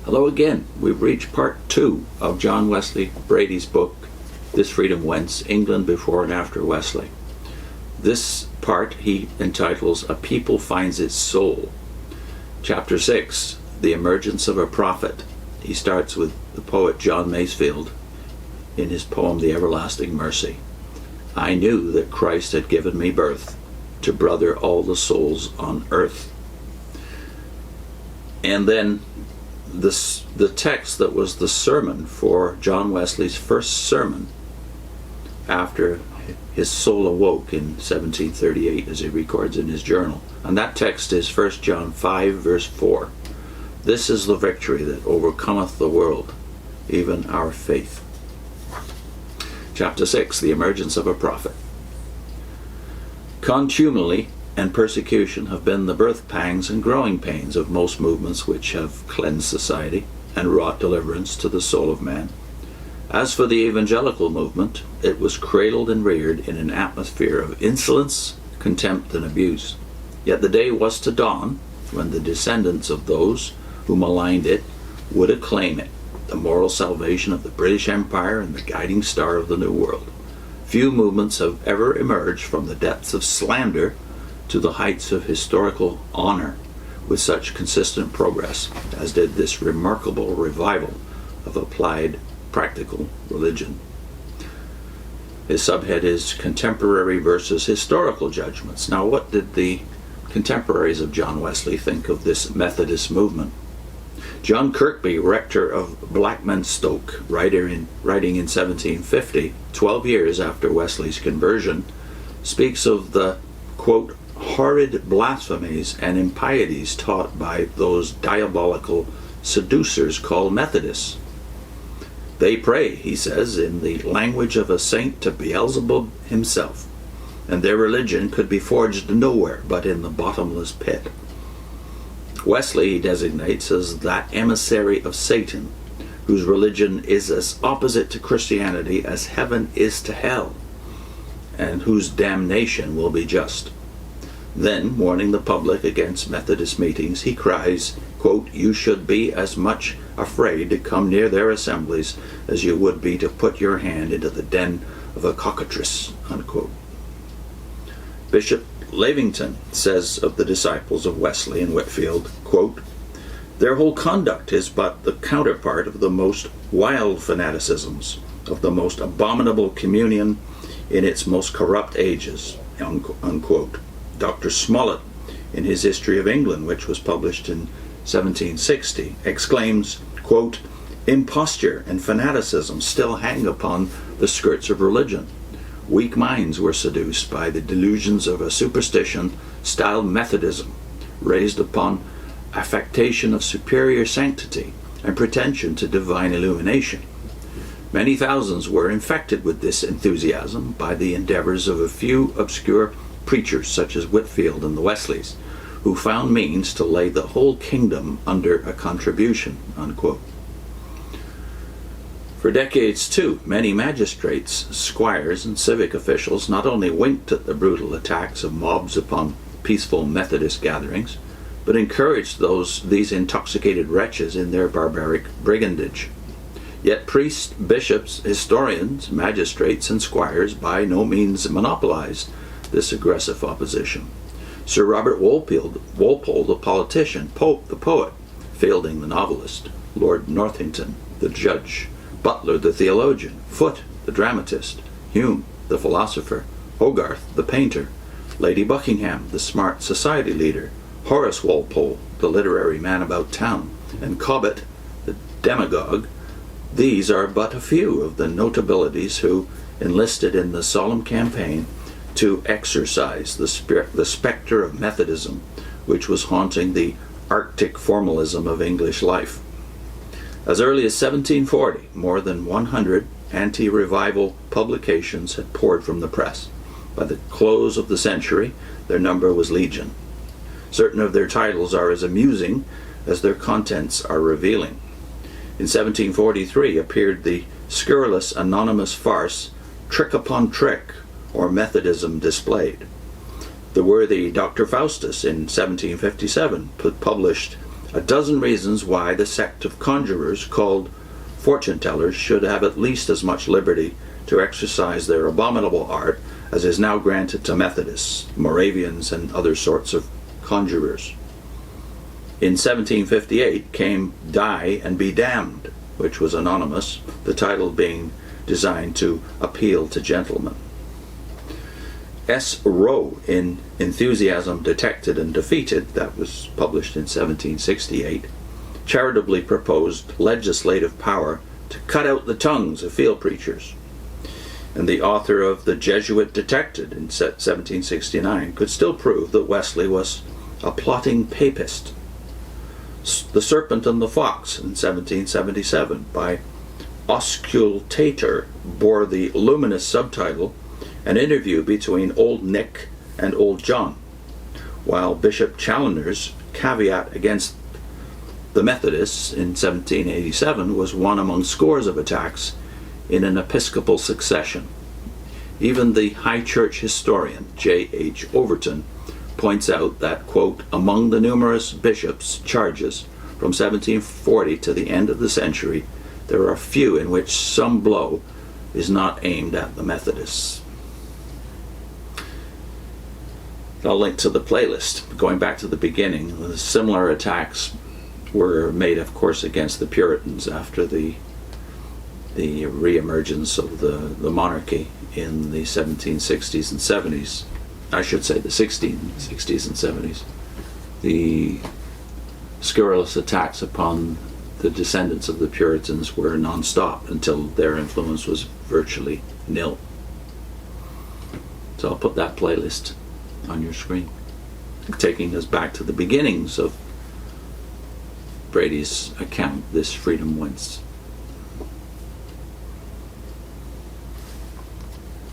Hello again. We've reached part 2 of John Wesley Brady's book, This Freedom Whence, England Before and After Wesley. This part he entitles A People Finds Its Soul. Chapter 6, The Emergence of a Prophet. He starts with the poet John Masefield in his poem The Everlasting Mercy. I knew that Christ had given me birth to brother all the souls on earth. And then the text that was the sermon for John Wesley's first sermon after his soul awoke in 1738, as he records in his journal. And that text is 1 John 5, verse 4. This is the victory that overcometh the world, even our faith. Chapter 6, The Emergence of a Prophet. Contumely and persecution have been the birth pangs and growing pains of most movements which have cleansed society and wrought deliverance to the soul of man. As for the evangelical movement, it was cradled and reared in an atmosphere of insolence, contempt, and abuse. Yet the day was to dawn when the descendants of those who maligned it would acclaim it, the moral salvation of the British Empire and the guiding star of the New World. Few movements have ever emerged from the depths of slander to the heights of historical honor with such consistent progress as did this remarkable revival of applied practical religion. His subhead is Contemporary versus Historical Judgments. Now, what did the contemporaries of John Wesley think of this Methodist movement? John Kirkby, rector of Blackmanstoke, writing in 1750, 12 years after Wesley's conversion, speaks of the, quote, horrid blasphemies and impieties taught by those diabolical seducers called Methodists. They pray, he says, in the language of a saint to Beelzebub himself, and their religion could be forged nowhere but in the bottomless pit. Wesley he designates as that emissary of Satan, whose religion is as opposite to Christianity as heaven is to hell, and whose damnation will be just. Then, warning the public against Methodist meetings, he cries, quote, you should be as much afraid to come near their assemblies as you would be to put your hand into the den of a cockatrice, unquote. Bishop Lavington says of the disciples of Wesley and Whitefield, quote, their whole conduct is but the counterpart of the most wild fanaticisms, of the most abominable communion in its most corrupt ages, unquote. Dr. Smullet, in his History of England, which was published in 1760, exclaims, quote, imposture and fanaticism still hang upon the skirts of religion. Weak minds were seduced by the delusions of a superstition styled Methodism, raised upon affectation of superior sanctity and pretension to divine illumination. Many thousands were infected with this enthusiasm by the endeavors of a few obscure preachers such as Whitefield and the Wesleys, who found means to lay the whole kingdom under a contribution, unquote. For decades, too, many magistrates, squires, and civic officials not only winked at the brutal attacks of mobs upon peaceful Methodist gatherings, but encouraged these intoxicated wretches in their barbaric brigandage. Yet priests, bishops, historians, magistrates, and squires by no means monopolized this aggressive opposition. Sir Robert Walpole, the politician, Pope, the poet, Fielding, the novelist, Lord Northington, the judge, Butler, the theologian, Foote, the dramatist, Hume, the philosopher, Hogarth, the painter, Lady Buckingham, the smart society leader, Horace Walpole, the literary man about town, and Cobbett, the demagogue. These are but a few of the notabilities who enlisted in the solemn campaign to exorcise the specter of Methodism, which was haunting the Arctic formalism of English life. As early as 1740, more than 100 anti-revival publications had poured from the press. By the close of the century, their number was legion. Certain of their titles are as amusing as their contents are revealing. In 1743 appeared the scurrilous anonymous farce Trick Upon Trick, or Methodism Displayed. The worthy Dr. Faustus in 1757 published a dozen reasons why the sect of conjurers called fortune tellers should have at least as much liberty to exercise their abominable art as is now granted to Methodists, Moravians, and other sorts of conjurers. In 1758 came Die and Be Damned, which was anonymous, the title being designed to appeal to gentlemen. S. Rowe in Enthusiasm Detected and Defeated, that was published in 1768, charitably proposed legislative power to cut out the tongues of field preachers. And the author of The Jesuit Detected in 1769 could still prove that Wesley was a plotting papist. The Serpent and the Fox in 1777 by Auscultator bore the luminous subtitle An Interview Between Old Nick and Old John, while Bishop Challoner's caveat against the Methodists in 1787 was one among scores of attacks in an episcopal succession. Even the High Church historian J.H. Overton points out that, quote, among the numerous bishops' charges from 1740 to the end of the century, there are few in which some blow is not aimed at the Methodists. I'll link to the playlist. Going back to the beginning, the similar attacks were made, of course, against the Puritans after the re-emergence of the monarchy in the 1760s and 70s. I should say the 1660s and 70s. The scurrilous attacks upon the descendants of the Puritans were non-stop until their influence was virtually nil. So I'll put that playlist on your screen, taking us back to the beginnings of Brady's account, This Freedom Whence.